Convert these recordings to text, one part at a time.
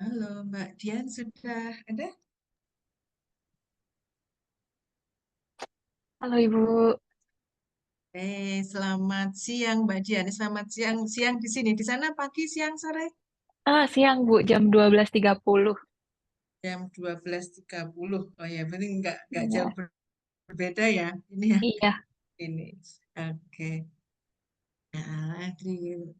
Halo, Mbak Dian sudah ada? Halo Ibu. Selamat siang Mbak Dian. Selamat siang, siang di sini. Di sana pagi, siang, sore? Siang Bu, jam 12.30. Jam 12.30. Oh ya, berarti nggak jauh Iya. berbeda ya. Ini ya, Iya. ini. Oke. Nah,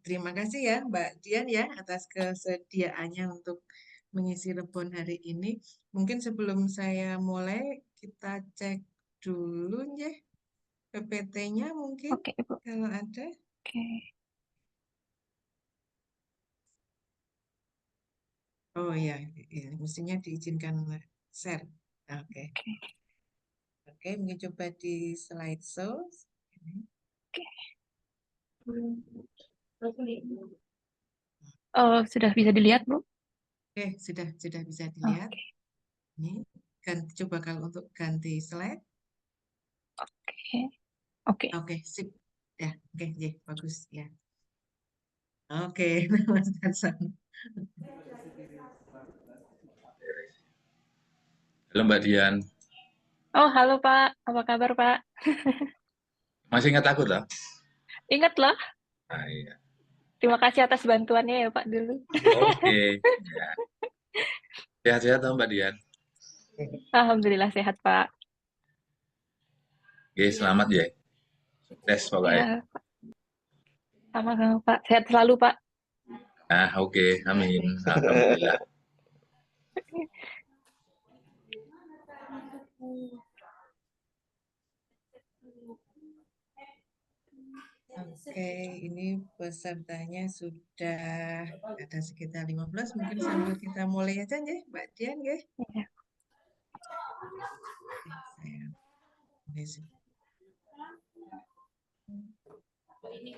terima kasih ya Mbak Dian ya atas kesediaannya untuk mengisi rebon hari ini. Mungkin sebelum saya mulai, kita cek dulu ya PPT-nya mungkin Oke Ibu. kalau ada. Oke. Oh ya, ya, mestinya diizinkan share. Oke, Oke. oke, mungkin coba di slideshow. Sudah bisa dilihat Bu? Oke, sudah bisa dilihat. Oke. Ini coba kalau untuk ganti slide. Oke. Oke. Oke, sip. Ya, oke, ya, bagus ya. Oke, Mas Hasan. Halo Mbak Dian, Oh, halo Pak. Apa kabar Pak? masih ingat aku toh? Ingat loh. Nah, iya. Terima kasih atas bantuannya ya Pak dulu. Oke, ya. Sehat-sehat toh Mbak Dian. Alhamdulillah sehat Pak. Oke, selamat ya. Sukses pokoknya. Ya, sama-sama Pak. Sehat selalu Pak. Ah, oke, amin. Alhamdulillah. Oke, ini pesertanya sudah ada sekitar 15. Mungkin sambil kita mulai aja ya, Mbak Dian ya. Ya. Saya ini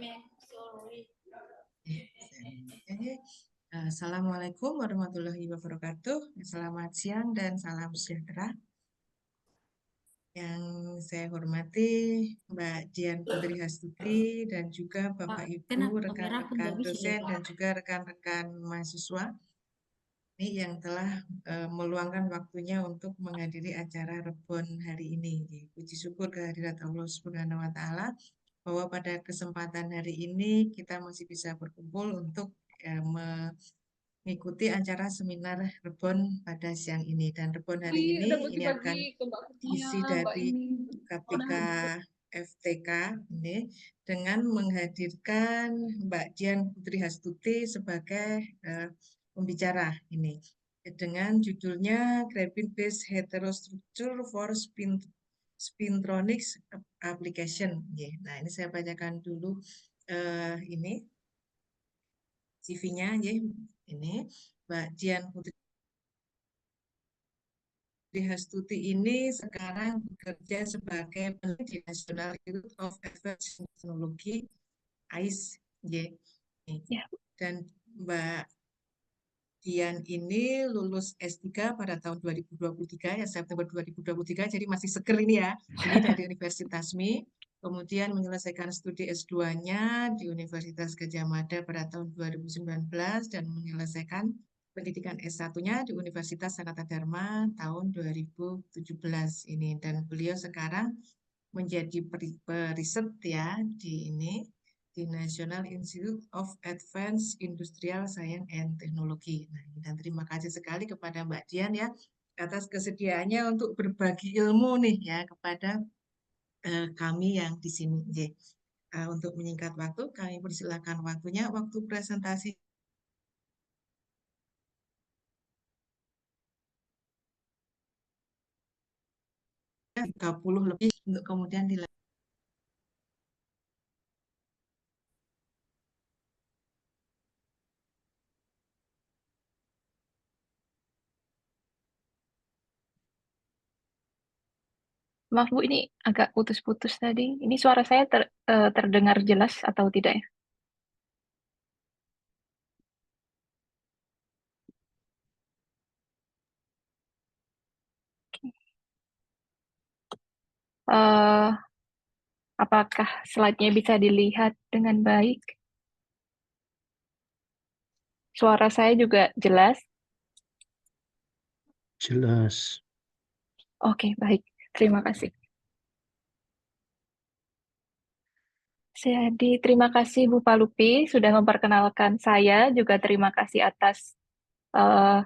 Assalamualaikum warahmatullahi wabarakatuh. Selamat siang dan salam sejahtera. Yang saya hormati Mbak Dian Putri Hastuti dan juga Bapak Ibu, rekan-rekan dosen dan juga rekan-rekan mahasiswa ini yang telah meluangkan waktunya untuk menghadiri acara Rebon hari ini. Puji syukur kehadirat Allah Subhanahu wa taala bahwa pada kesempatan hari ini kita masih bisa berkumpul untuk mengikuti acara seminar Rebon pada siang ini. Dan Rebon hari ini akan diisi dari KPK FTK ini dengan menghadirkan Mbak Dian Putri Hastuti sebagai pembicara ini dengan judulnya Graphene Based Heterostructure for Spintronics Application. Nah, ini saya bacakan dulu ini CV-nya ya. Ini Mbak Dian Putri Hastuti ini sekarang bekerja sebagai peneliti di National Institute of Advanced Technology AIS ya. Ya. Dan Mbak Dian ini lulus S3 pada tahun 2023 ya, September 2023, jadi masih seger ini ya. Ini dari Universitas MI, kemudian menyelesaikan studi S2-nya di Universitas Gadjah Mada pada tahun 2019 dan menyelesaikan pendidikan S1-nya di Universitas Sanata Dharma tahun 2017 ini. Dan beliau sekarang menjadi periset ya di ini di National Institute of Advanced Industrial Science and Technology. Nah, dan terima kasih sekali kepada Mbak Dian ya atas kesediaannya untuk berbagi ilmu nih ya kepada kami yang di sini. Untuk menyingkat waktu, kami persilakan waktunya. Waktu presentasi 30 lebih untuk kemudian dilanjutkan. Maaf Bu, ini agak putus-putus tadi. Ini suara saya terdengar jelas atau tidak ya? Eh, apakah slide-nya bisa dilihat dengan baik? Suara saya juga jelas. Jelas. Oke, baik. Terima kasih. Jadi, terima kasih Bu Palupi sudah memperkenalkan saya. Juga terima kasih atas eh,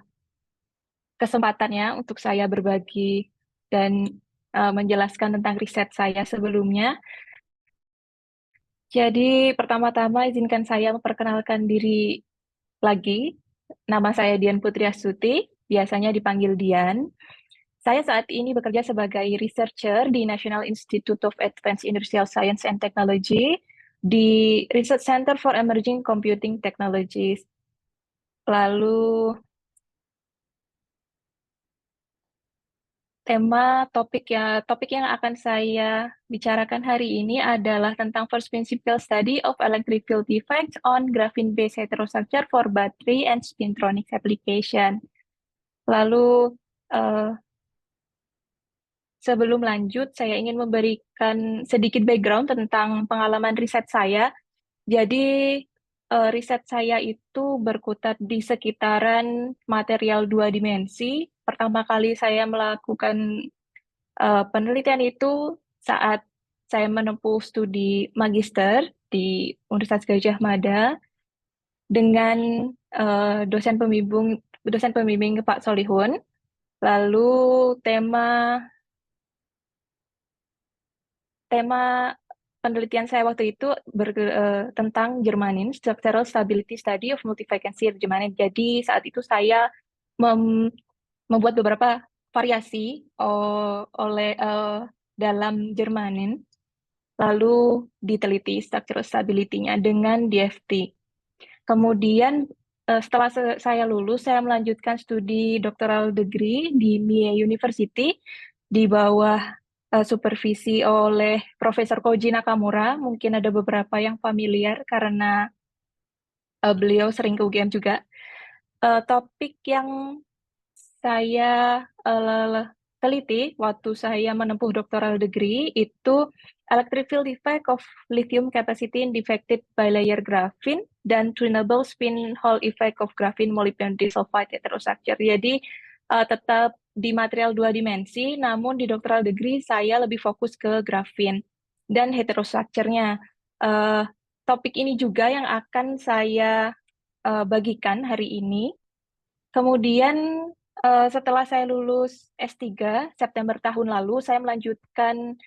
kesempatannya untuk saya berbagi dan menjelaskan tentang riset saya sebelumnya. Jadi, pertama-tama izinkan saya memperkenalkan diri lagi. Nama saya Dian Putri Astuti, biasanya dipanggil Dian. Saya saat ini bekerja sebagai researcher di National Institute of Advanced Industrial Science and Technology di Research Center for Emerging Computing Technologies. Lalu topik yang akan saya bicarakan hari ini adalah tentang first principle study of electric field effects on graphene-based heterostructure for battery and spintronics application. Lalu sebelum lanjut, saya ingin memberikan sedikit background tentang pengalaman riset saya. Jadi, riset saya itu berkutat di sekitaran material 2 dimensi. Pertama kali saya melakukan penelitian itu saat saya menempuh studi magister di Universitas Gadjah Mada dengan dosen pembimbing Pak Solihun. Lalu tema penelitian saya waktu itu tentang Germanin, Structural Stability Study of Multi-Vacancy Germanin. Jadi saat itu saya membuat beberapa variasi dalam Germanin, lalu diteliti structural stability-nya dengan DFT. Kemudian setelah saya lulus, saya melanjutkan studi doctoral degree di Mie University di bawah supervisi oleh Profesor Koji Nakamura. Mungkin ada beberapa yang familiar karena beliau sering ke UGM juga. Topik yang saya teliti waktu saya menempuh doctoral degree itu electric field effect of lithium capacity in defective bilayer graphene dan tunable spin Hall effect of graphene molybdenum disulfide heterostructure. Jadi tetap di material 2 dimensi, namun di doctoral degree saya lebih fokus ke graphene dan heterostructure-nya. Topik ini juga yang akan saya bagikan hari ini. Kemudian setelah saya lulus S3 September tahun lalu, saya melanjutkan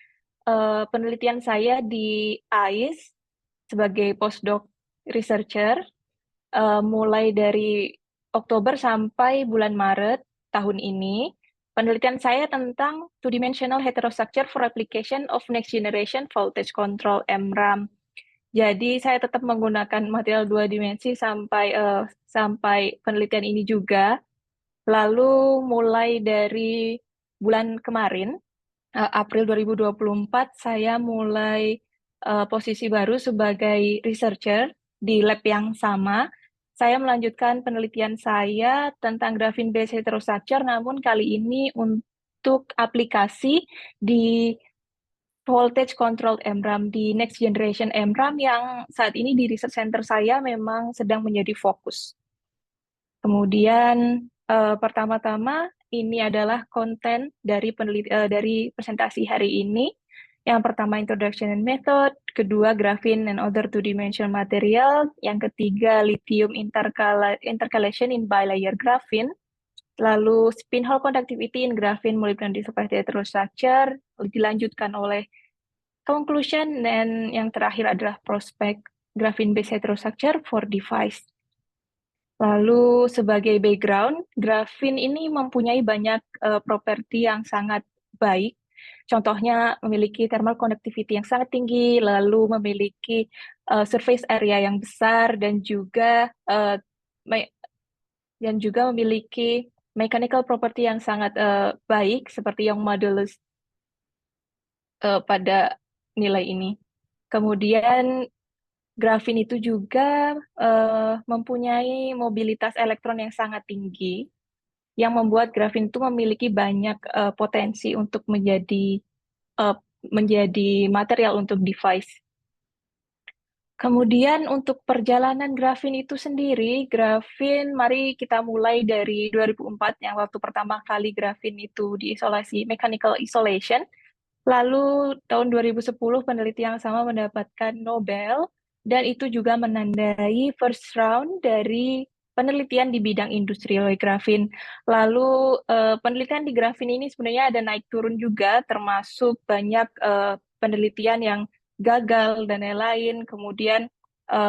penelitian saya di AIS sebagai postdoc researcher mulai dari Oktober sampai bulan Maret tahun ini. Penelitian saya tentang two-dimensional heterostructure for application of next generation voltage control MRAM. Jadi saya tetap menggunakan material 2 dimensi sampai penelitian ini juga. Lalu mulai dari bulan kemarin, April 2024, saya mulai posisi baru sebagai researcher di lab yang sama. Saya melanjutkan penelitian saya tentang graphene-based heterostructure, namun kali ini untuk aplikasi di voltage controlled MRAM, di next generation MRAM yang saat ini di research center saya memang sedang menjadi fokus. Kemudian pertama-tama ini adalah konten dari presentasi hari ini. Yang pertama introduction and method, kedua graphene and other two-dimensional material, yang ketiga lithium intercalation in bilayer graphene, lalu spin Hall conductivity in graphene molybdenum disulfide heterostructure, dilanjutkan oleh conclusion, dan yang terakhir adalah prospect graphene-based heterostructure for device. Lalu sebagai background, graphene ini mempunyai banyak properti yang sangat baik. Contohnya memiliki thermal conductivity yang sangat tinggi, lalu memiliki surface area yang besar, dan juga memiliki mechanical property yang sangat baik, seperti yang modulus pada nilai ini. Kemudian graphene itu juga mempunyai mobilitas elektron yang sangat tinggi, yang membuat graphene itu memiliki banyak potensi untuk menjadi material untuk device. Kemudian untuk perjalanan grafin itu sendiri, grafin mari kita mulai dari 2004 yang waktu pertama kali grafin itu diisolasi, mechanical isolation. Lalu tahun 2010 peneliti yang sama mendapatkan Nobel dan itu juga menandai first round dari penelitian di bidang industri grafin. Lalu penelitian di grafin ini sebenarnya ada naik turun juga, termasuk banyak penelitian yang gagal dan lain-lain. Kemudian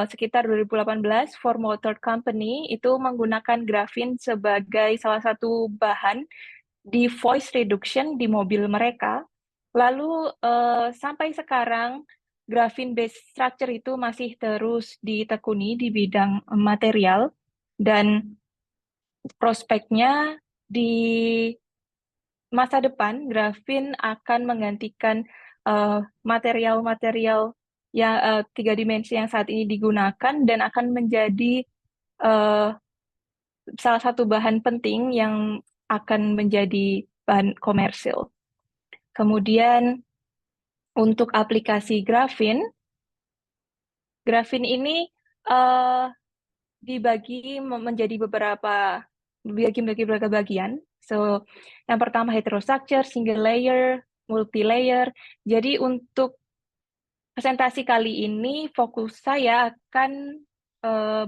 sekitar 2018 Ford Motor Company itu menggunakan grafin sebagai salah satu bahan di voice reduction di mobil mereka. Lalu sampai sekarang graphene based structure itu masih terus ditekuni di bidang material dan prospeknya di masa depan graphene akan menggantikan material-material yang tiga dimensi yang saat ini digunakan dan akan menjadi salah satu bahan penting yang akan menjadi bahan komersil. Kemudian untuk aplikasi grafin ini dibagi menjadi beberapa bagian. So, yang pertama heterostructure, single layer, multi layer. Jadi untuk presentasi kali ini fokus saya akan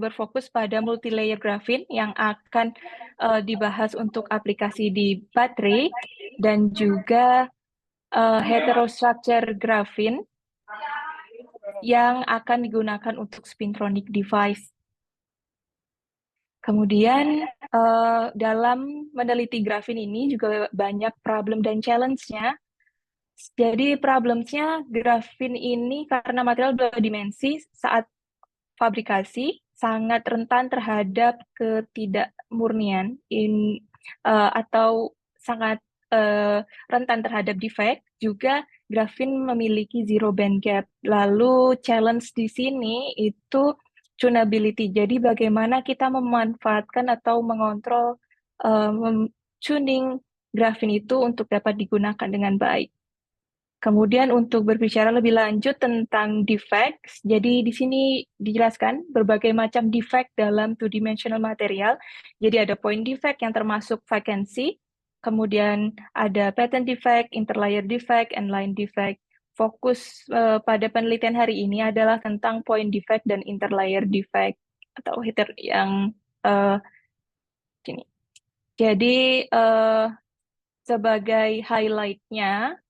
berfokus pada multi layer grafin yang akan dibahas untuk aplikasi di baterai dan juga heterostructure grafin yang akan digunakan untuk spintronic device. Kemudian dalam meneliti grafin ini juga banyak problem dan challenge-nya. Jadi problemnya grafin ini karena material dua dimensi saat fabrikasi sangat rentan terhadap ketidakmurnian atau sangat rentan terhadap defect. Juga grafin memiliki zero band gap. Lalu challenge di sini itu tunability. Jadi bagaimana kita memanfaatkan atau mengontrol tuning grafin itu untuk dapat digunakan dengan baik. Kemudian untuk berbicara lebih lanjut tentang defects, jadi di sini dijelaskan berbagai macam defect dalam two-dimensional material. Jadi ada point defect yang termasuk vacancy, kemudian ada pattern defect, interlayer defect, and line defect. Fokus pada penelitian hari ini adalah tentang point defect dan interlayer defect atau yang sini. Jadi sebagai highlight-nya,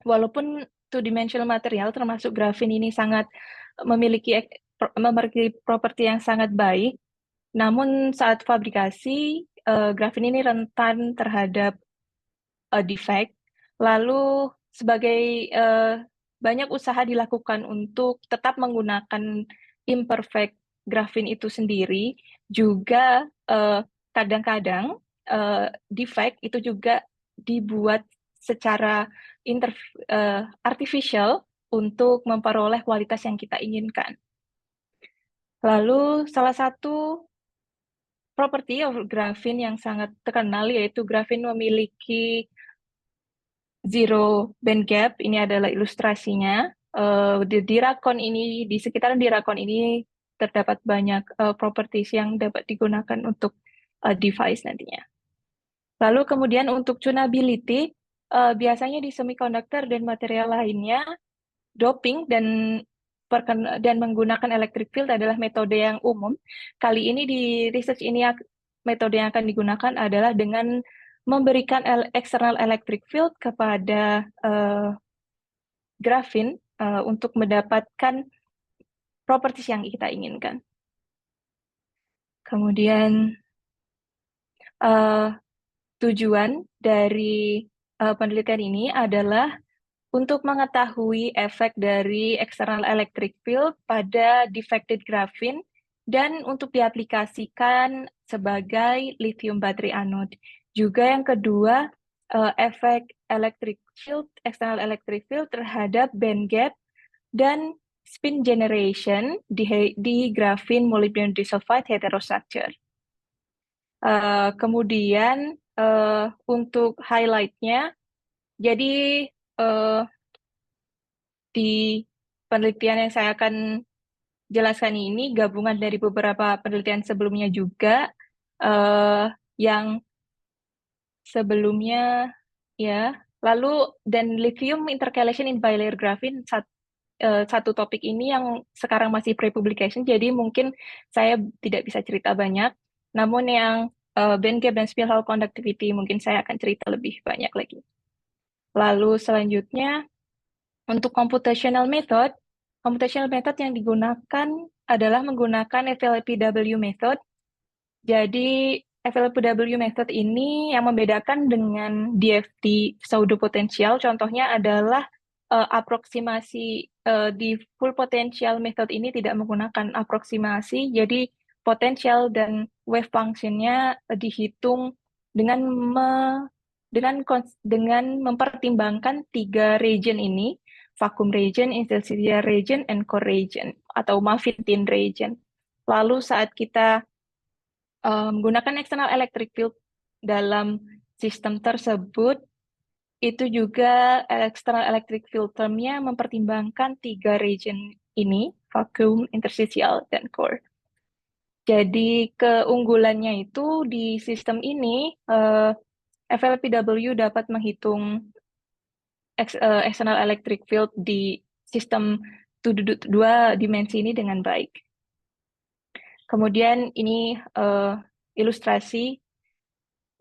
walaupun two-dimensional material termasuk grafin ini sangat memiliki properti yang sangat baik, namun saat fabrikasi grafin ini rentan terhadap defect. Lalu sebagai banyak usaha dilakukan untuk tetap menggunakan imperfect grafin itu sendiri, juga kadang-kadang defect itu juga dibuat secara artificial untuk memperoleh kualitas yang kita inginkan. Lalu salah satu properti of grafin yang sangat terkenal yaitu grafin memiliki zero band gap. Ini adalah ilustrasinya. Di rakon ini, di sekitaran di rakon ini terdapat banyak properties yang dapat digunakan untuk device nantinya. Lalu kemudian untuk tunability, biasanya di semiconductor dan material lainnya, doping dan menggunakan electric field adalah metode yang umum. Kali ini di research ini metode yang akan digunakan adalah dengan memberikan external electric field kepada grafin untuk mendapatkan properties yang kita inginkan. Kemudian tujuan dari penelitian ini adalah untuk mengetahui efek dari external electric field pada defected grafin dan untuk diaplikasikan sebagai lithium battery anode. Juga yang kedua, efek external electric field terhadap band gap dan spin generation di grafin molybdenum disulfide heterostructure. Kemudian untuk highlight-nya, jadi di penelitian yang saya akan jelaskan ini gabungan dari beberapa penelitian sebelumnya juga, yang sebelumnya ya. Lalu dan lithium intercalation in bilayer graphene, satu topik ini yang sekarang masih pre-publication, jadi mungkin saya tidak bisa cerita banyak. Namun yang band gap dan spill Hall conductivity mungkin saya akan cerita lebih banyak lagi. Lalu selanjutnya untuk computational method yang digunakan adalah menggunakan FLPW method. Jadi FLPW method ini yang membedakan dengan DFT pseudo-potensial, contohnya adalah aproksimasi di full potential method ini tidak menggunakan aproksimasi, jadi potensial dan wave function-nya dihitung dengan mempertimbangkan 3 region ini, vacuum region, interstitial region, and core region, atau muffin tin region. Lalu saat kita menggunakan external electric field dalam sistem tersebut, itu juga external electric field term-nya mempertimbangkan 3 region ini, vacuum, interstitial, dan core. Jadi keunggulannya itu di sistem ini, FLPW dapat menghitung external electric field di sistem 2 dimensi ini dengan baik. Kemudian ini ilustrasi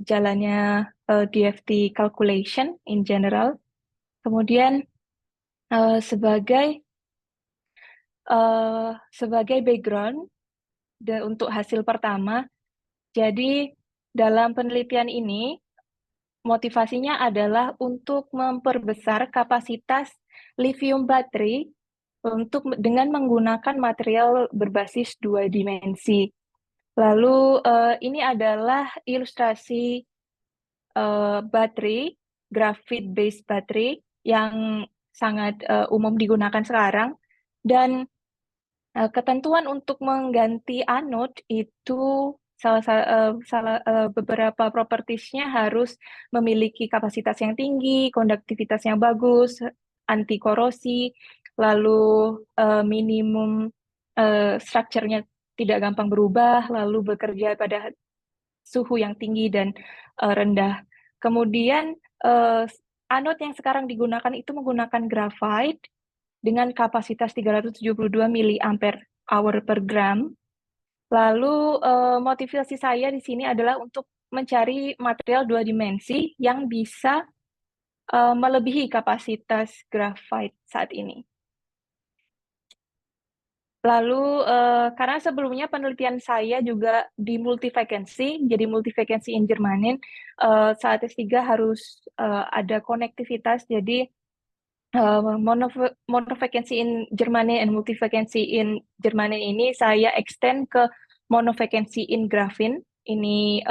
jalannya DFT calculation in general. Kemudian sebagai background untuk hasil pertama, jadi dalam penelitian ini motivasinya adalah untuk memperbesar kapasitas lithium baterai dengan menggunakan material berbasis 2 dimensi. Lalu ini adalah ilustrasi baterai, graphite based baterai yang sangat umum digunakan sekarang, dan ketentuan untuk mengganti anode itu beberapa propertiesnya harus memiliki kapasitas yang tinggi, konduktivitas yang bagus, anti korosi, lalu minimum strukturnya tidak gampang berubah, lalu bekerja pada suhu yang tinggi dan rendah. Kemudian anode yang sekarang digunakan itu menggunakan graphite dengan kapasitas 372 mAh per gram. Lalu motivasi saya di sini adalah untuk mencari material 2 dimensi yang bisa melebihi kapasitas graphite saat ini. Lalu karena sebelumnya penelitian saya juga di multi-vacancy, jadi multi-vacancy in Germanin, saat S3 harus ada konektivitas, jadi monovacancy in Germanin and multi-vacancy in Germanin ini saya extend ke monovacancy in graphene. Ini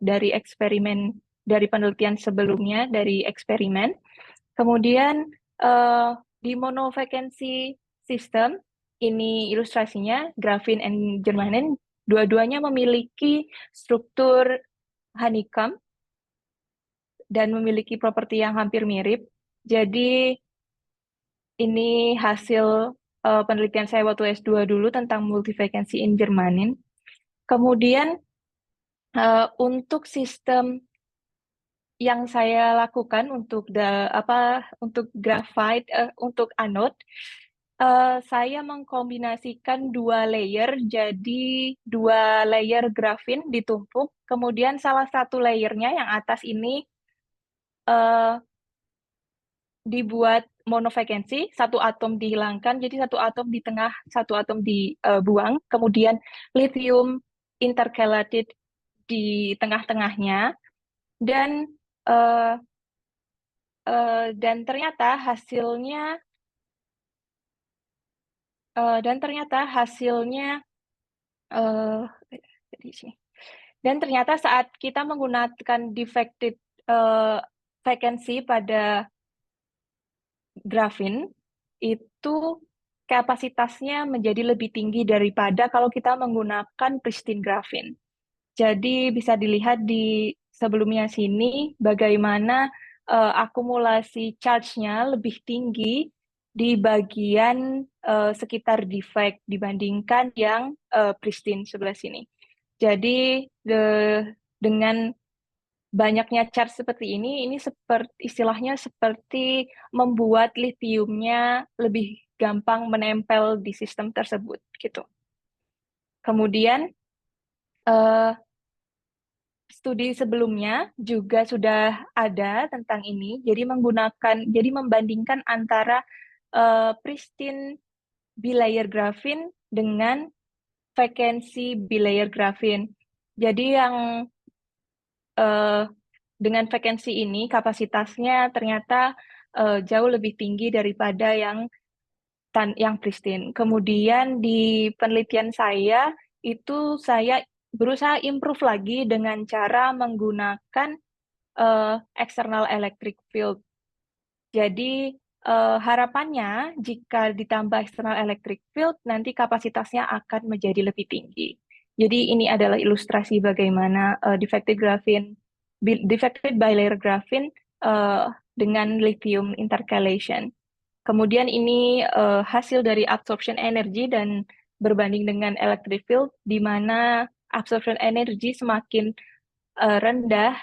dari eksperimen, dari penelitian sebelumnya, dari eksperimen. Kemudian di monovacancy system, ini ilustrasinya, graphene and Germanin, dua-duanya memiliki struktur honeycomb dan memiliki properti yang hampir mirip. Jadi ini hasil penelitian saya waktu S2 dulu tentang multi-vacancy in Germanin. Kemudian untuk sistem yang saya lakukan untuk graphite, untuk anode, saya mengkombinasikan 2 layer, jadi 2 layer graphene ditumpuk, kemudian salah satu layernya yang atas ini dibuat monovacancy, 1 atom dihilangkan, jadi 1 atom di tengah, 1 atom dibuang, kemudian lithium intercalated di tengah-tengahnya, dan ternyata hasilnya saat kita menggunakan defected vacancy pada graphene itu kapasitasnya menjadi lebih tinggi daripada kalau kita menggunakan pristine graphene. Jadi bisa dilihat di sebelumnya sini bagaimana akumulasi charge-nya lebih tinggi di bagian sekitar defect dibandingkan yang pristine sebelah sini. Jadi dengan banyaknya charge seperti ini seperti istilahnya seperti membuat litiumnya lebih gampang menempel di sistem tersebut gitu. Kemudian studi sebelumnya juga sudah ada tentang ini. Jadi membandingkan antara pristine bilayer graphene dengan vacancy bilayer graphene. Jadi yang dengan vacancy ini kapasitasnya ternyata jauh lebih tinggi daripada yang pristine. Kemudian di penelitian saya itu saya berusaha improve lagi dengan cara menggunakan external electric field. Jadi harapannya jika ditambah external electric field nanti kapasitasnya akan menjadi lebih tinggi. Jadi ini adalah ilustrasi bagaimana defective bilayer graphene dengan lithium intercalation. Kemudian ini hasil dari absorption energy dan berbanding dengan electric field, di mana absorption energy semakin rendah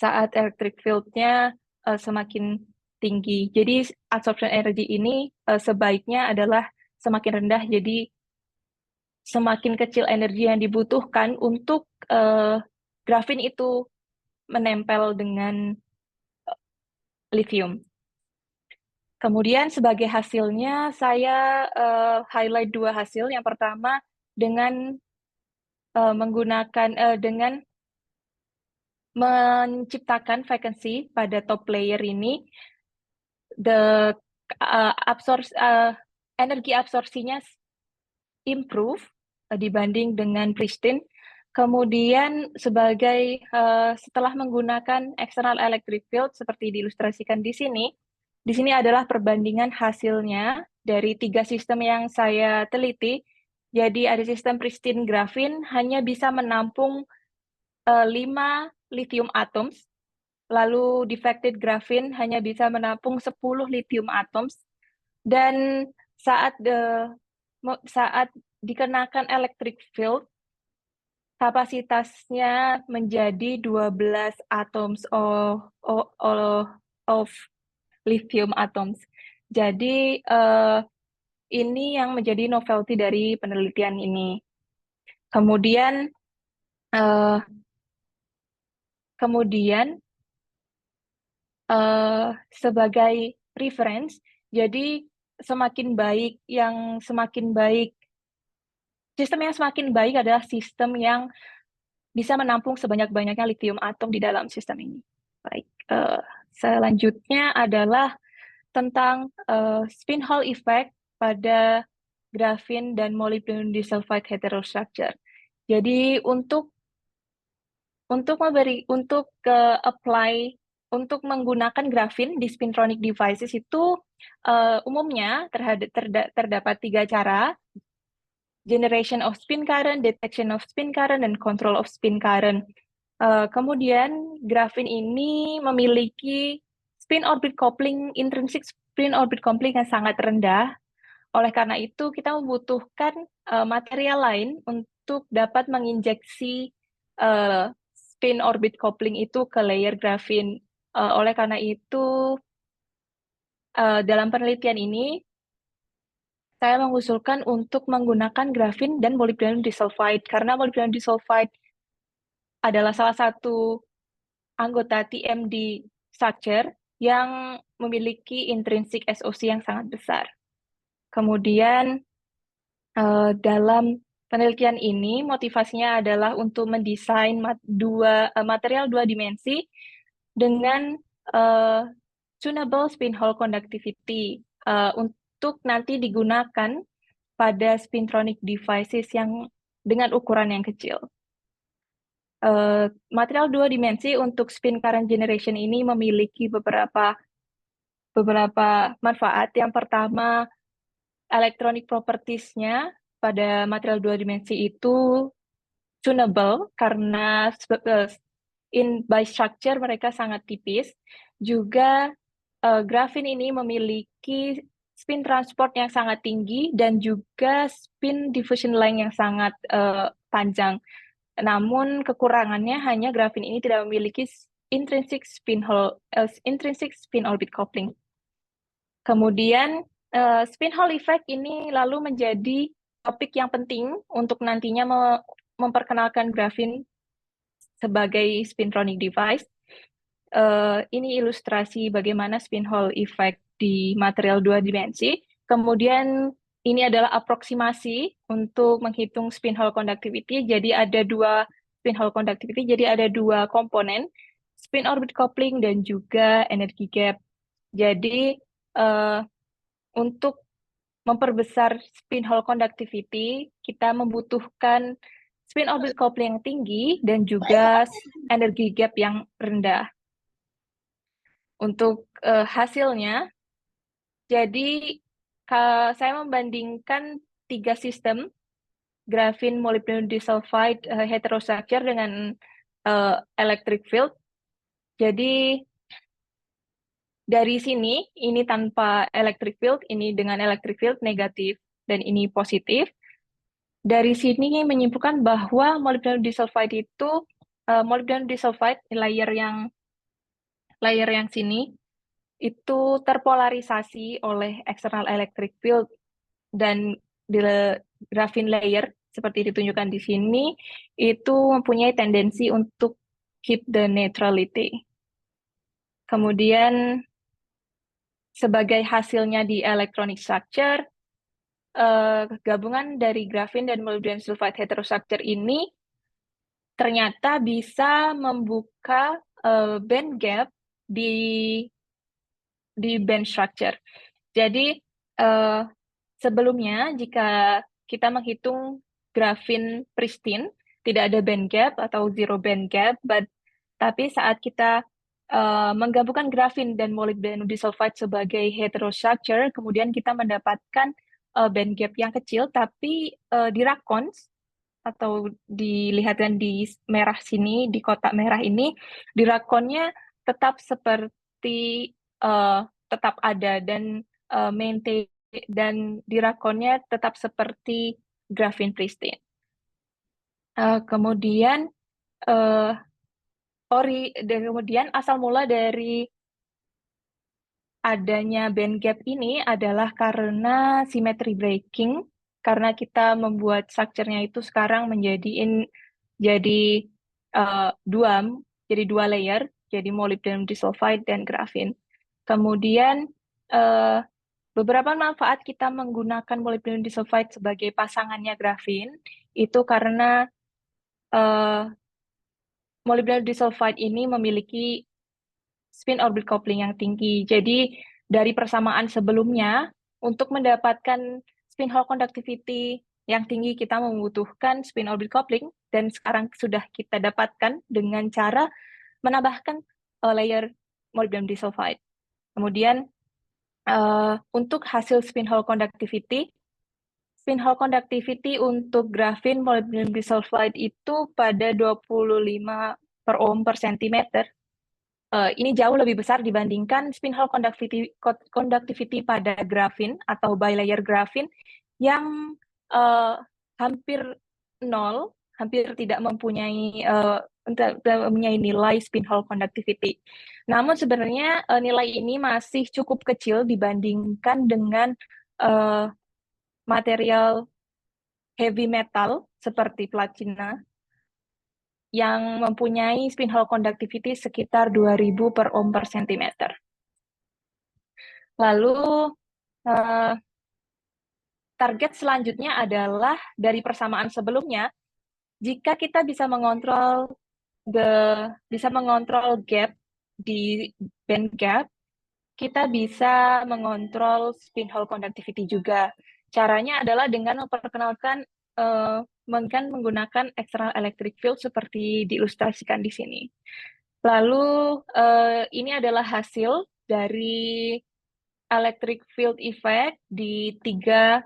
saat electric field-nya semakin tinggi. Jadi absorption energy ini sebaiknya adalah semakin rendah, jadi semakin kecil energi yang dibutuhkan untuk grafin itu menempel dengan lithium. Kemudian sebagai hasilnya saya highlight dua hasil. Yang pertama dengan dengan menciptakan vacancy pada top layer ini, energi absorpsinya improve dibanding dengan pristine. Kemudian setelah menggunakan external electric field seperti diilustrasikan di sini adalah perbandingan hasilnya dari 3 sistem yang saya teliti. Jadi ada sistem pristine graphene hanya bisa menampung 5 lithium atoms, lalu defected graphene hanya bisa menampung 10 lithium atoms, dan saat dikenakan electric field, kapasitasnya menjadi 12 atoms of lithium atoms. Jadi ini yang menjadi novelty dari penelitian ini. Kemudian sebagai reference, jadi sistem yang semakin baik adalah sistem yang bisa menampung sebanyak-banyaknya lithium atom di dalam sistem ini. Baik, selanjutnya adalah tentang spin Hall effect pada graphene dan molybdenum disulfide heterostructure. Jadi untuk menggunakan graphene di spintronic devices itu umumnya terdapat 3 cara: generation of spin current, detection of spin current, dan control of spin current. Kemudian graphene ini memiliki intrinsic spin orbit coupling yang sangat rendah. Oleh karena itu kita membutuhkan material lain untuk dapat menginjeksi spin orbit coupling itu ke layer graphene. Oleh karena itu dalam penelitian ini saya mengusulkan untuk menggunakan graphene dan molybdenum disulfide, karena molybdenum disulfide adalah salah satu anggota TMD structure yang memiliki intrinsic SOC yang sangat besar. Kemudian dalam penelitian ini motivasinya adalah untuk mendesain material 2 dimensi dengan tunable spin Hall conductivity untuk nanti digunakan pada spintronic devices yang dengan ukuran yang kecil. Material 2 dimensi untuk spin current generation ini memiliki beberapa manfaat. Yang pertama, electronic properties-nya pada material 2 dimensi itu tunable karena by structure mereka sangat tipis. Juga grafin ini memiliki spin transport yang sangat tinggi dan juga spin diffusion length yang sangat panjang. Namun kekurangannya hanya grafin ini tidak memiliki intrinsic spin orbit coupling. Kemudian spin Hall effect ini lalu menjadi topik yang penting untuk nantinya memperkenalkan grafin sebagai spintronic device. Ini ilustrasi bagaimana spin Hall effect di material 2 dimensi. Kemudian ini adalah aproksimasi untuk menghitung spin Hall conductivity. Jadi ada dua spin Hall conductivity, jadi ada dua komponen, spin orbit coupling dan juga energy gap. Jadi untuk memperbesar spin Hall conductivity, kita membutuhkan spin orbit coupling yang tinggi dan juga energy gap yang rendah. Untuk hasilnya, jadi saya membandingkan 3 sistem grafin molybdenum disulfide heterostructure dengan electric field. Jadi dari sini, ini tanpa electric field, ini dengan electric field negatif, dan ini positif. Dari sini menyimpulkan bahwa molybdenum disulfide itu, molybdenum disulfide layer yang sini, itu terpolarisasi oleh external electric field, dan di grafin layer, seperti ditunjukkan di sini, itu mempunyai tendensi untuk keep the neutrality. Kemudian, sebagai hasilnya di electronic structure, gabungan dari grafin dan molybdenum sulfide heterostructure ini ternyata bisa membuka band gap di band structure. Jadi sebelumnya jika kita menghitung grafin pristine, tidak ada band gap atau zero band gap, tapi saat kita menggabungkan grafin dan molybdenum disulfide sebagai heterostructure, kemudian kita mendapatkan band gap yang kecil, tapi di rakons, atau dilihatkan di merah sini, di kotak merah ini, di rakonnya tetap seperti tetap ada dan maintain, dan di rakonnya tetap seperti grafin pristine. Kemudian asal mula dari adanya band gap ini adalah karena symmetry breaking, karena kita membuat structure-nya itu sekarang menjadi dua layer, jadi molybdenum disulfide dan grafin. Kemudian beberapa manfaat kita menggunakan molybdenum disulfide sebagai pasangannya grafin itu karena molybdenum disulfide ini memiliki spin orbit coupling yang tinggi. Jadi dari persamaan sebelumnya, untuk mendapatkan spin Hall conductivity yang tinggi, kita membutuhkan spin orbit coupling, dan sekarang sudah kita dapatkan dengan cara menambahkan layer molybdenum disulfide. Kemudian untuk hasil spin Hall conductivity untuk grafin molybdenum disulfide itu pada 25 per ohm per centimeter. Ini jauh lebih besar dibandingkan spin Hall conductivity pada grafin atau bilayer grafin yang hampir nol, hampir tidak mempunyai nilai spin Hall conductivity. Namun sebenarnya nilai ini masih cukup kecil dibandingkan dengan material heavy metal seperti platina yang mempunyai spin Hall conductivity sekitar 2000 per ohm per centimeter. Lalu target selanjutnya adalah dari persamaan sebelumnya, jika kita bisa mengontrol gap di band gap, kita bisa mengontrol spin Hall conductivity juga. Caranya adalah dengan memperkenalkan menggunakan external electric field seperti diilustrasikan di sini. Lalu ini adalah hasil dari electric field effect di 3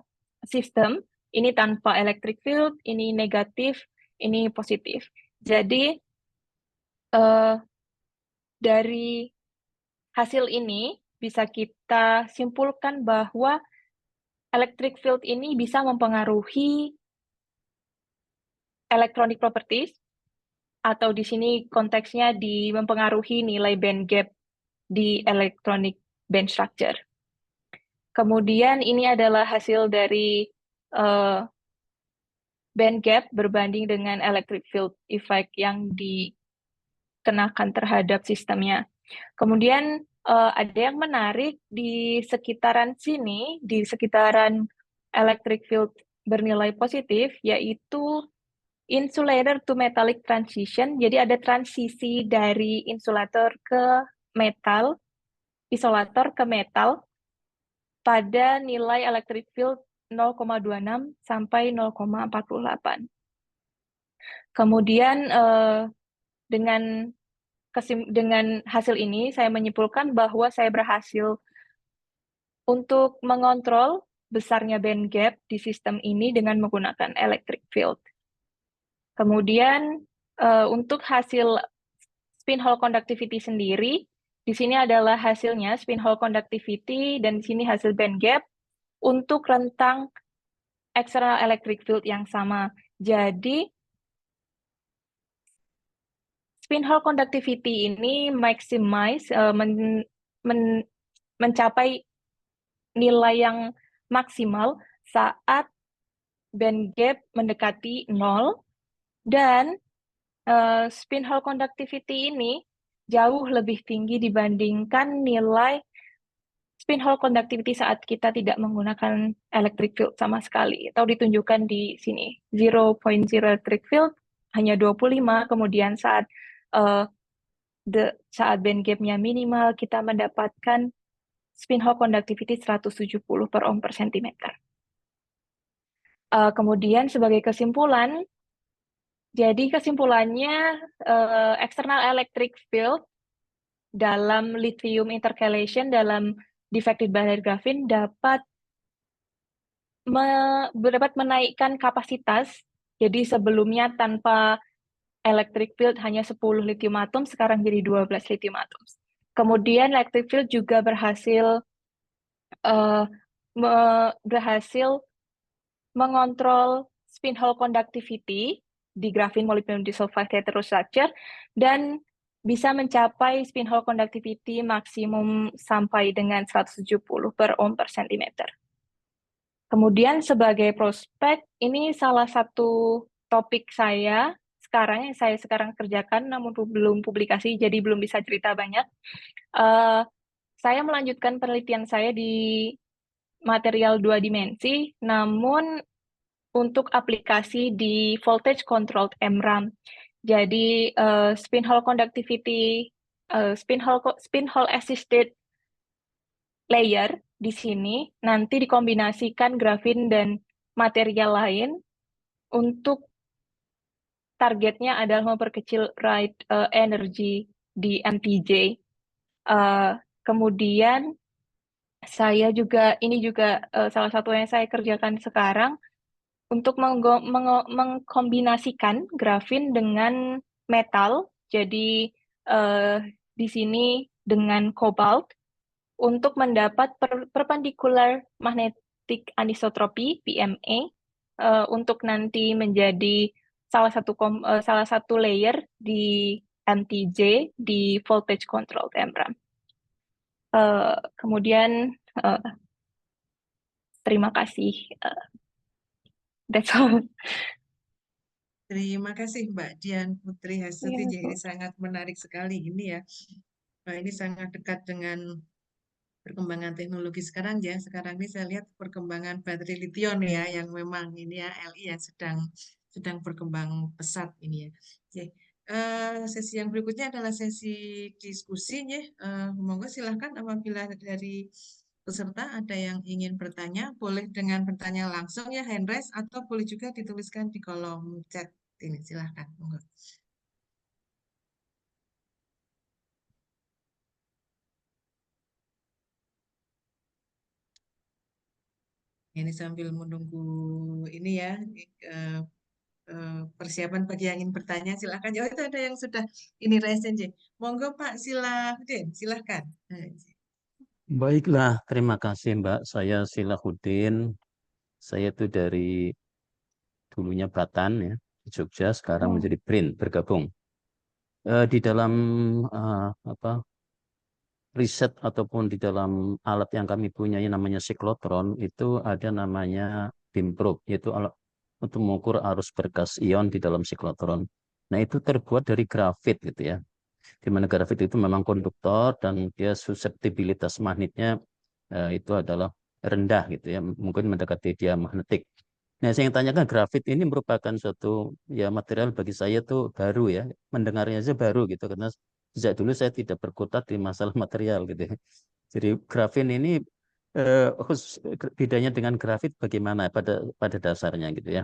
sistem. Ini tanpa electric field, ini negatif, ini positif. Jadi dari hasil ini bisa kita simpulkan bahwa electric field ini bisa mempengaruhi electronic properties, atau di sini konteksnya mempengaruhi nilai band gap di electronic band structure. Kemudian ini adalah hasil dari band gap berbanding dengan electric field effect yang dikenakan terhadap sistemnya. Kemudian ada yang menarik di sekitaran sini, di sekitaran electric field bernilai positif, yaitu insulator to metallic transition. Jadi ada transisi dari insulator ke metal, isolator ke metal, pada nilai electric field 0,26 sampai 0,48. Kemudian dengan hasil ini saya menyimpulkan bahwa saya berhasil untuk mengontrol besarnya band gap di sistem ini dengan menggunakan electric field. Kemudian untuk hasil spin hole conductivity sendiri, di sini adalah hasilnya spin hole conductivity dan di sini hasil band gap untuk rentang external electric field yang sama. Jadi spin hole conductivity ini maximize mencapai nilai yang maksimal saat band gap mendekati 0, dan spin hole conductivity ini jauh lebih tinggi dibandingkan nilai spin hole conductivity saat kita tidak menggunakan electric field sama sekali, atau ditunjukkan di sini 0.0 electric field hanya 25, kemudian saat band gapnya minimal kita mendapatkan spin hole conductivity 170 per ohm per sentimeter. Kemudian sebagai kesimpulan, jadi kesimpulannya external electric field dalam lithium intercalation dalam defective barrier graphene dapat menaikkan kapasitas. Jadi sebelumnya tanpa electric field hanya 10 lithium atom, sekarang jadi 12 lithium atom. Kemudian electric field juga berhasil mengontrol spin hole conductivity di graphene molybdenum disulfide heterostructure dan bisa mencapai spin hole conductivity maksimum sampai dengan 170 per ohm per sentimeter. Kemudian sebagai prospek, ini salah satu topik saya sekarang yang saya sekarang kerjakan, namun belum publikasi, jadi belum bisa cerita banyak. Saya melanjutkan penelitian saya di material 2 dimensi, namun untuk aplikasi di voltage controlled MRAM. Jadi spin hole conductivity, spin hole assisted layer di sini nanti dikombinasikan grafin dan material lain untuk targetnya adalah memperkecil write energy di MTJ. Kemudian ini juga salah satu yang saya kerjakan sekarang untuk mengkombinasikan grafin dengan metal. Jadi di sini dengan kobalt untuk mendapat perpendicular magnetic anisotropi PMA untuk nanti menjadi salah satu layer di MTJ di voltage control MRAM. Kemudian terima kasih. That's all. Terima kasih Mbak Dian Putri Hasuti. Iya, Bu. Jadi sangat menarik sekali ini ya. Nah, ini sangat dekat dengan perkembangan teknologi sekarang ya. Sekarang ini saya lihat perkembangan baterai lithium ya, yang memang ini ya Li yang sedang berkembang pesat ini ya. Oke. Sesi yang berikutnya adalah sesi diskusi ya. Monggo silahkan apabila dari peserta ada yang ingin bertanya, boleh dengan bertanya langsung ya, hand raise, atau boleh juga dituliskan di kolom chat ini. Silahkan. Monggo. Ini sambil menunggu ini ya, persiapan bagi yang ingin bertanya, silahkan. Oh, itu ada yang sudah ini raise. Monggo Pak, silahkan. Baiklah, terima kasih Mbak. Saya Silahuddin. Saya itu dari dulunya Batan ya, di Jogja, sekarang Oh, menjadi BRIN, bergabung. Di dalam apa riset ataupun di dalam alat yang kami punya yang namanya siklotron itu ada namanya BIMPROB, yaitu alat untuk mengukur arus berkas ion di dalam siklotron. Nah, itu terbuat dari grafit gitu ya. Di mana grafit itu memang konduktor dan dia suseptibilitas magnetnya itu adalah rendah gitu ya, mungkin mendekati dia magnetik. Nah, saya ingin tanyakan grafit ini merupakan suatu ya material bagi saya tuh baru ya, mendengarnya aja baru gitu karena sejak dulu saya tidak berkutat di masalah material gitu ya. Jadi grafin ini bedanya dengan grafit bagaimana pada pada dasarnya gitu ya.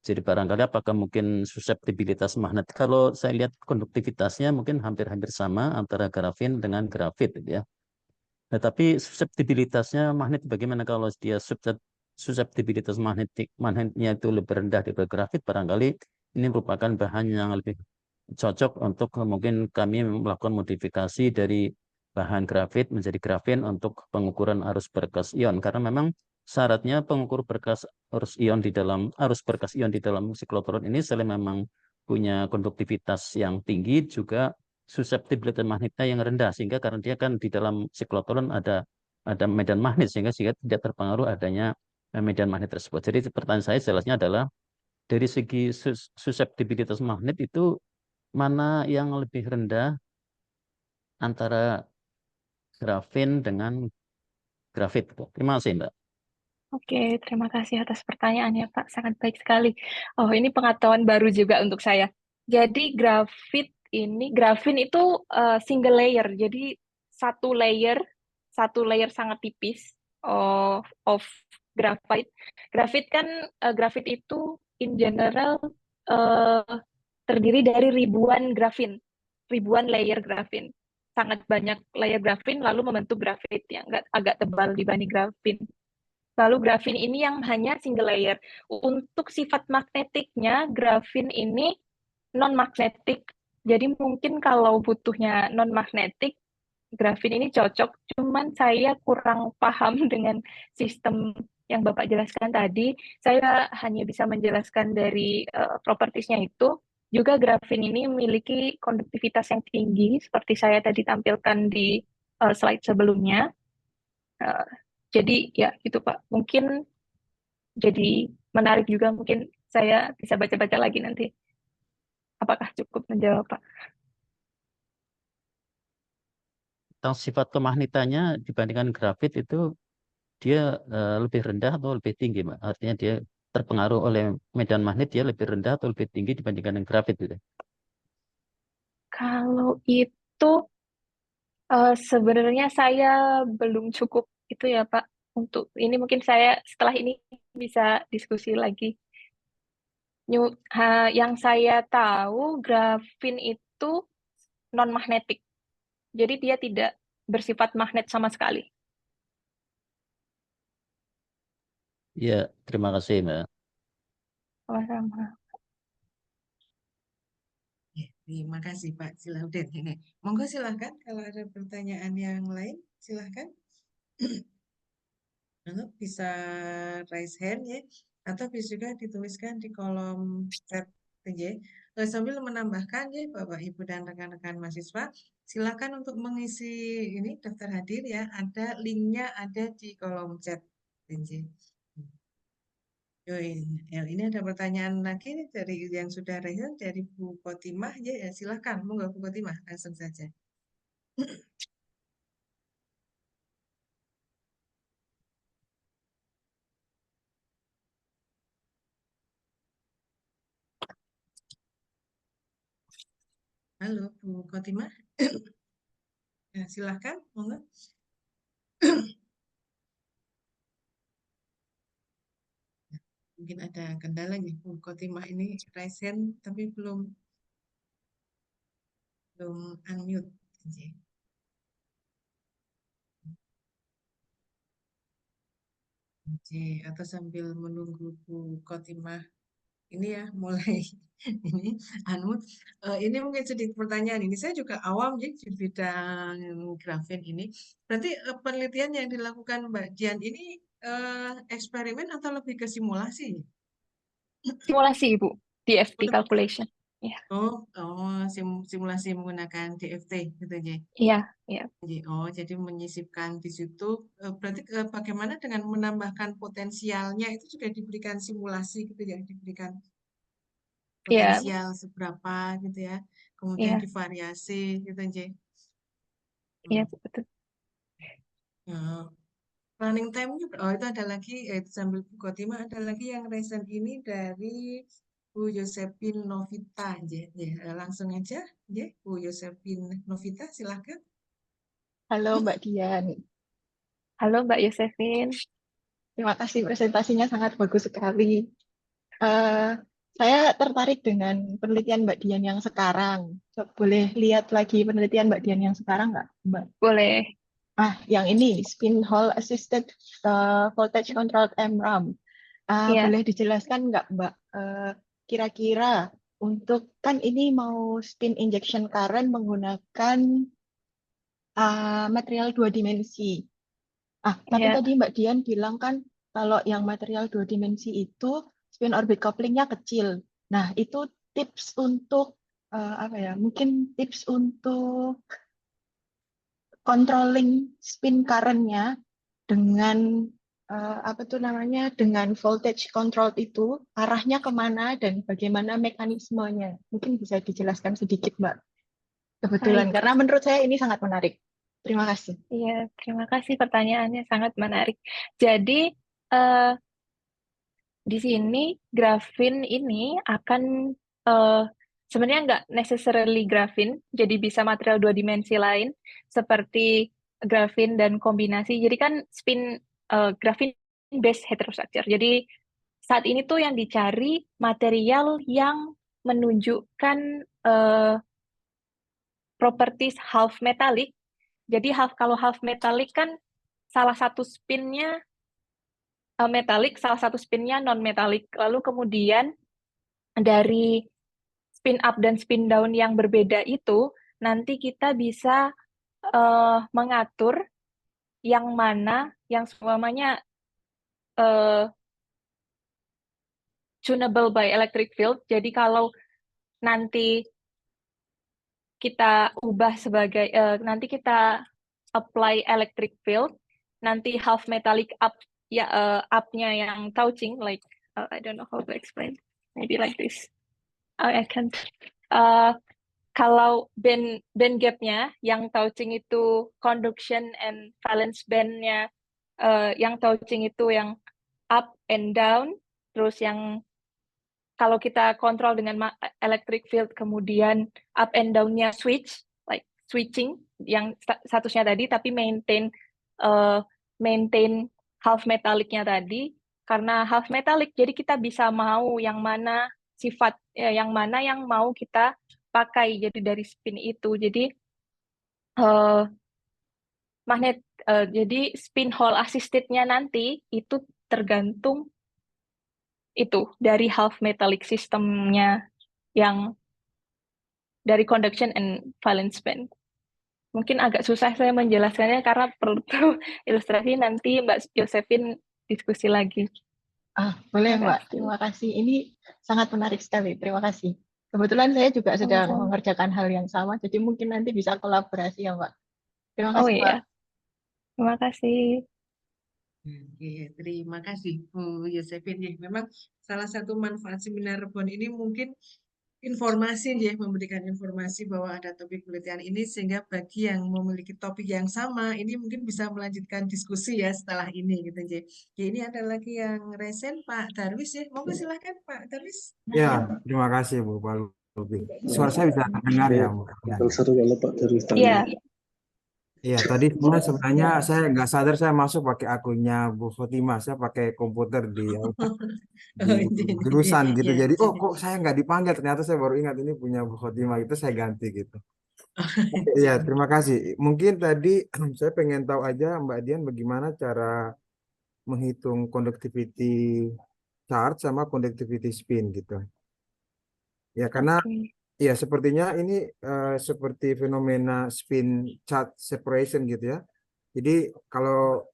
Jadi barangkali apakah mungkin suseptibilitas magnet, kalau saya lihat konduktivitasnya mungkin hampir-hampir sama antara grafin dengan grafit gitu ya. Nah, tapi suseptibilitasnya magnet bagaimana kalau dia suseptibilitas magnetnya itu lebih rendah daripada grafit, barangkali ini merupakan bahan yang lebih cocok untuk mungkin kami melakukan modifikasi dari bahan grafit menjadi grafin untuk pengukuran arus berkas ion, karena memang syaratnya pengukur berkas arus berkas ion di dalam siklotron ini selain memang punya konduktivitas yang tinggi, juga susceptibilitas magnetnya yang rendah, sehingga karena dia kan di dalam siklotron ada medan magnet sehingga tidak terpengaruh adanya medan magnet tersebut. Jadi pertanyaan saya jelasnya adalah dari segi susceptibilitas magnet itu mana yang lebih rendah antara grafin dengan grafit? Terima kasih, Mbak. oke, terima kasih atas pertanyaannya, Pak. Sangat baik sekali. Oh, ini pengetahuan baru juga untuk saya. Jadi grafin itu single layer. Jadi satu layer, satu layer sangat tipis of graphite. Grafit itu in general eh, terdiri dari ribuan layer grafin. Sangat banyak layer grafin lalu membentuk grafit yang agak tebal dibanding grafin. Lalu grafin ini yang hanya single layer. Untuk sifat magnetiknya, grafin ini non-magnetik. Jadi mungkin kalau butuhnya non-magnetik, grafin ini cocok. Cuman saya kurang paham dengan sistem yang Bapak jelaskan tadi. Saya hanya bisa menjelaskan dari propertiesnya itu. Juga grafin ini memiliki konduktivitas yang tinggi, seperti saya tadi tampilkan di slide sebelumnya. Eh, jadi ya itu Pak, mungkin jadi menarik juga, mungkin saya bisa baca-baca lagi nanti. Apakah cukup menjawab Pak? Tentang sifat kemagnetannya dibandingkan grafit itu dia lebih rendah atau lebih tinggi, Mbak? Artinya dia terpengaruh oleh medan magnet, dia lebih rendah atau lebih tinggi dibandingkan dengan grafit gitu. Kalau itu sebenarnya saya belum cukup itu ya Pak. Untuk ini mungkin saya setelah ini bisa diskusi lagi. Yang saya tahu grafin itu non magnetik. Jadi dia tidak bersifat magnet sama sekali. Iya, terima kasih, Mbak. Sama-sama. Ya, terima kasih Pak Silaudin. Monggo silahkan kalau ada pertanyaan yang lain, silahkan. Bisa raise hand ya, atau bisa juga dituliskan di kolom chat ya. Sambil menambahkan ya Bapak Ibu dan rekan-rekan mahasiswa, silakan untuk mengisi ini daftar hadir ya. Ada linknya ada di kolom chat. Ini ada pertanyaan lagi nih dari yang sudah raise hand, dari Bu Kotimah ya, silakan monggo Bu Kotimah langsung saja. Halo Bu Kotimah. Ya, silakan monggo. Mungkin ada kendala nih Bu Kotimah ini raise hand tapi belum unmute. Oke, atau sambil menunggu Bu Kotimah ini ya mulai ini ini mungkin sedikit pertanyaan ini. Saya juga awam ya di bidang grafin ini. Berarti penelitian yang dilakukan Mbak Dian ini eksperimen atau lebih ke simulasi? Simulasi, Ibu, DFT Oh, calculation. Ya, simulasi menggunakan DFT gitu ya. iya, iya. Oh, jadi menyisipkan di situ. Berarti bagaimana dengan menambahkan potensialnya itu juga diberikan simulasi gitu ya, diberikan Iya, potensial seberapa gitu ya, kemudian iya, divariasi gitu ya. iya, betul. Nah, running time-nya, itu ada lagi, itu sambil Bu Khotimah, ada lagi yang recent ini dari Bu Yosepin Novita, langsung aja, Bu Yosepin Novita, silahkan. Halo Mbak Dian, Halo, Mbak Yosefin. terima kasih presentasinya sangat bagus sekali. Eh, saya tertarik dengan penelitian Mbak Dian yang sekarang. Boleh lihat lagi penelitian Mbak Dian yang sekarang nggak, Mbak? Boleh. Yang ini, Spin Hall Assisted Voltage Controlled MRAM. Iya, Boleh dijelaskan nggak, Mbak? Kira-kira untuk, kan ini mau spin injection current menggunakan material 2 dimensi. Tapi iya, tadi Mbak Dian bilang kan kalau yang material 2 dimensi itu spin orbit couplingnya kecil. Nah, itu tips untuk apa ya? Mungkin tips untuk controlling spin current-nya dengan apa tuh namanya? Dengan voltage control itu arahnya kemana dan bagaimana mekanismenya? Mungkin bisa dijelaskan sedikit, Mbak. Kebetulan baik. karena menurut saya ini sangat menarik. Terima kasih. Iya, terima kasih pertanyaannya sangat menarik. Jadi, eh, di sini grafin ini akan sebenarnya nggak necessarily grafin, jadi bisa material 2 dimensi lain seperti grafin dan kombinasi. Jadi kan grafin based heterostructure. Jadi saat ini tuh yang dicari material yang menunjukkan properties half metallic. Jadi kalau half metallic kan salah satu spinnya metallic, salah satu spinnya non metallic. Lalu kemudian dari spin up dan spin down yang berbeda itu nanti kita bisa mengatur yang mana yang semuanya tunable by electric field. Jadi kalau nanti kita ubah sebagai nanti kita apply electric field, nanti half metallic up ya up-nya yang touching like I don't know how to explain, maybe like this. I can kalau band gap-nya yang touching itu conduction and valence band-nya yang touching itu yang up and down, terus yang kalau kita kontrol dengan electric field kemudian up and down-nya like switching yang statusnya tadi tapi maintain half metallic-nya tadi, karena half metallic jadi kita bisa mau yang mana sifat yang mana yang mau kita pakai jadi dari spin itu. Jadi jadi spin hall assisted-nya nanti itu tergantung itu dari half metallic sistemnya yang dari conduction and valence band. Mungkin agak susah saya menjelaskannya karena perlu ilustrasi, nanti Mbak Yosefin diskusi lagi. Boleh Terima Mbak, kasih. terima kasih. Ini sangat menarik sekali, terima kasih. Kebetulan saya juga sedang Sama-sama. mengerjakan hal yang sama, jadi mungkin nanti bisa kolaborasi ya Mbak. Terima Oh kasih Mbak. iya, terima kasih. Oke, terima kasih Bu Yosefin. Memang salah satu manfaat seminar Rebon ini mungkin informasi memberikan informasi bahwa ada topik penelitian ini sehingga bagi yang memiliki topik yang sama ini mungkin bisa melanjutkan diskusi ya setelah ini gitu ini ada lagi yang resen Pak Darwis monggo silahkan Pak Darwis. Ya, terima kasih Bu Lubi. Suara saya bisa terdengar ya Bu? Seru kalau Pak Darwis tadi. Iya, Iya, tadi sebenarnya saya nggak sadar saya masuk pakai akunnya Bu Khotimah. Saya pakai komputer di jurusan gitu. Jadi kok saya nggak dipanggil? Ternyata saya baru ingat ini punya Bu Khotimah, itu saya ganti gitu. Iya, terima kasih. Mungkin tadi saya pengen tahu aja Mbak Dian bagaimana cara menghitung conductivity charge sama conductivity spin gitu. Ya karena Oke. ya sepertinya ini seperti fenomena spin charge separation gitu ya. Jadi kalau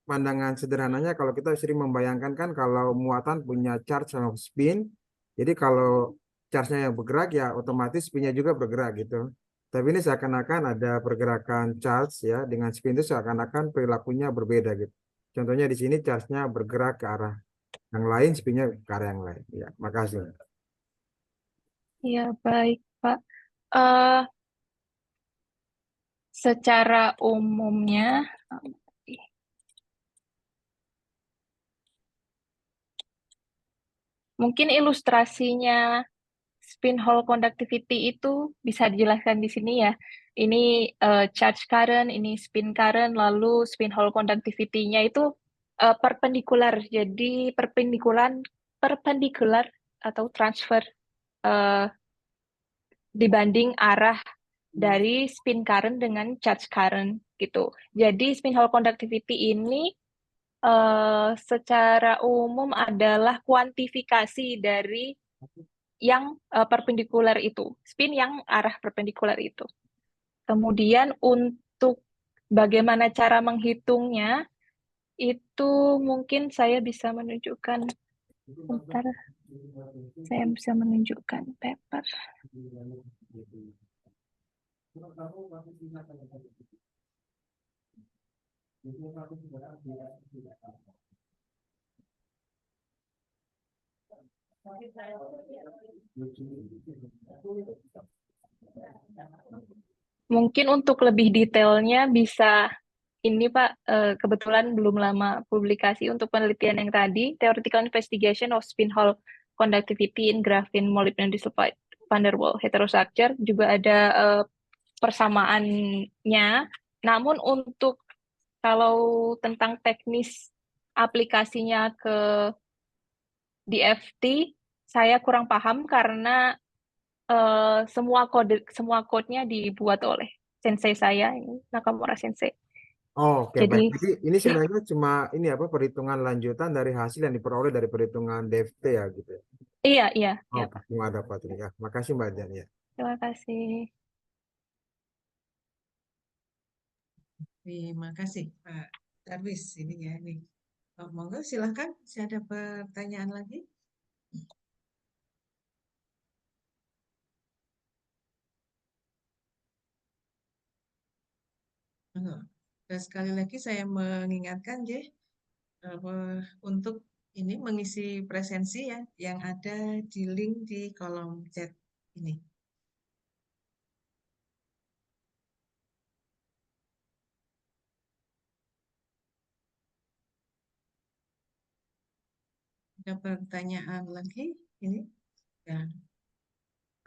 pandangan sederhananya kalau kita sering membayangkan kan kalau muatan punya charge sama spin, jadi kalau charge-nya yang bergerak ya otomatis spinnya juga bergerak gitu. Tapi ini seakan-akan ada pergerakan charge ya dengan spin itu seakan-akan perilakunya berbeda gitu. Contohnya di sini charge-nya bergerak ke arah yang lain, spinnya ke arah yang lain. Ya, makasih. Ya, baik, Pak. Eh, secara umumnya, mungkin ilustrasinya spin Hall conductivity itu bisa dijelaskan di sini ya. Ini charge current, ini spin current, lalu spin Hall conductivity-nya itu perpendikular. Jadi perpendikular atau transfer eh, dibanding arah dari spin current dengan charge current gitu. Jadi spin Hall conductivity ini secara umum adalah kuantifikasi dari yang perpendikular itu, spin yang arah perpendikular itu. Kemudian untuk bagaimana cara menghitungnya, itu mungkin saya bisa menunjukkan, bentar, saya bisa menunjukkan paper. Mungkin untuk lebih detailnya bisa ini Pak, kebetulan belum lama publikasi untuk penelitian yang tadi, Theoretical Investigation of Spin Hall Conductivity in Graphene Molybdenum Disulfide van der Waals Heterostructure, juga ada persamaannya. Namun untuk kalau tentang teknis aplikasinya ke DFT, saya kurang paham karena semua code-nya dibuat oleh sensei saya, ini Nakamura Sensei. Oh, oke, Jadi, baik. Jadi ini sebenarnya cuma ini apa perhitungan lanjutan dari hasil yang diperoleh dari perhitungan DFT ya gitu ya. iya, Oh, Pak. cuma dapat ini ya. Makasih Mbak Jan ya. Terima kasih. Terima kasih Pak Darwis ini ya nih. Oh, monggo silahkan, masih ada pertanyaan lagi? Monggo. Dan sekali lagi saya mengingatkan ya untuk ini mengisi presensi ya yang ada di link di kolom chat ini. Ada pertanyaan lagi ini? Ya.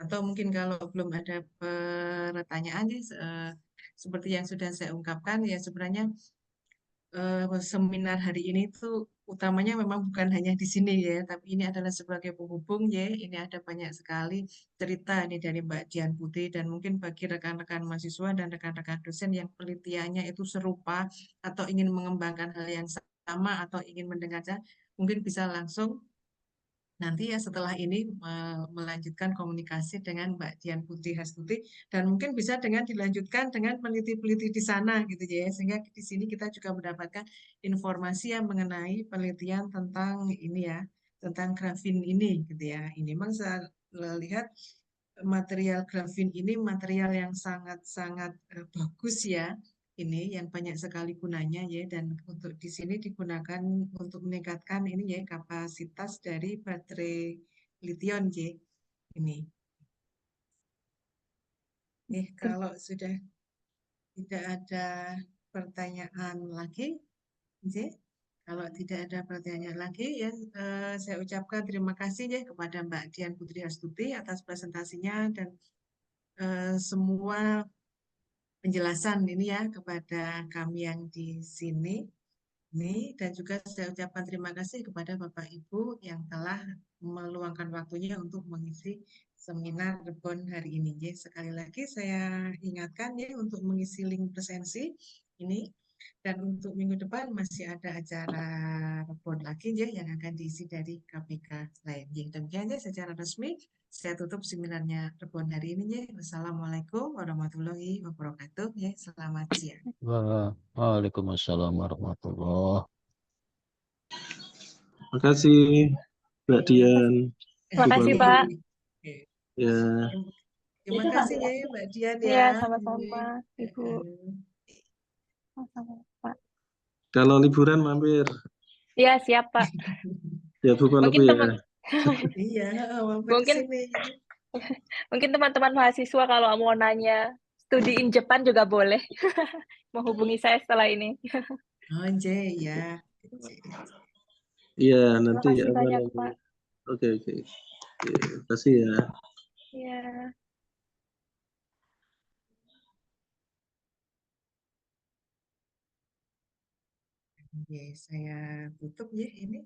Atau mungkin kalau belum ada pertanyaan ya, seperti yang sudah saya ungkapkan ya sebenarnya seminar hari ini tuh utamanya memang bukan hanya di sini ya, tapi ini adalah sebagai penghubung ya. Ini ada banyak sekali cerita ini dari Mbak Dian Putri dan mungkin bagi rekan-rekan mahasiswa dan rekan-rekan dosen yang penelitiannya itu serupa atau ingin mengembangkan hal yang sama atau ingin mendengarnya, mungkin bisa langsung nanti ya setelah ini melanjutkan komunikasi dengan Mbak Dian Putri Hastuti dan mungkin bisa dengan dilanjutkan dengan peneliti-peneliti di sana gitu ya sehingga di sini kita juga mendapatkan informasi yang mengenai penelitian tentang ini ya tentang grafin ini gitu ya. Ini memang saya lihat material grafin ini material yang sangat-sangat bagus ya. Ini yang banyak sekali gunanya ya dan untuk di sini digunakan untuk meningkatkan ini ya kapasitas dari baterai lithium ya. Ini. Kalau sudah tidak ada pertanyaan lagi, ya. Kalau tidak ada pertanyaan lagi ya saya ucapkan terima kasih ya kepada Mbak Dian Putri Astuti atas presentasinya dan semua penjelasan ini ya kepada kami yang di sini. Dan juga saya ucapkan terima kasih kepada Bapak Ibu yang telah meluangkan waktunya untuk mengisi seminar Rebon hari ini. Sekali lagi saya ingatkan ya untuk mengisi link presensi ini Dan untuk minggu depan masih ada acara rebon lagi ya yang akan diisi dari KPK lain. Yang demikian ya secara resmi saya tutup seminarnya rebon hari ini ya. Wassalamualaikum warahmatullahi wabarakatuh ya. Selamat siang. Waalaikumsalam warahmatullahi. Terima kasih Mbak Dian. Terima kasih, Pak. Oke. Ya, Terima kasih ya Mbak Dian ya. Iya, sama-sama, Ibu. Sama-sama, Pak. kalau liburan mampir. Iya, siap, Pak. Ya bukan Mungkin lebih teman ya. Iya, mampir ke mungkin sini. mungkin teman-teman mahasiswa kalau mau nanya studi in Jepang juga boleh menghubungi saya setelah ini. Oh, J ya. Iya, Terima nanti kasih apa banyak, namanya. Pak. Oke. Terima kasih ya. Iya. Oke, saya tutup ya ini.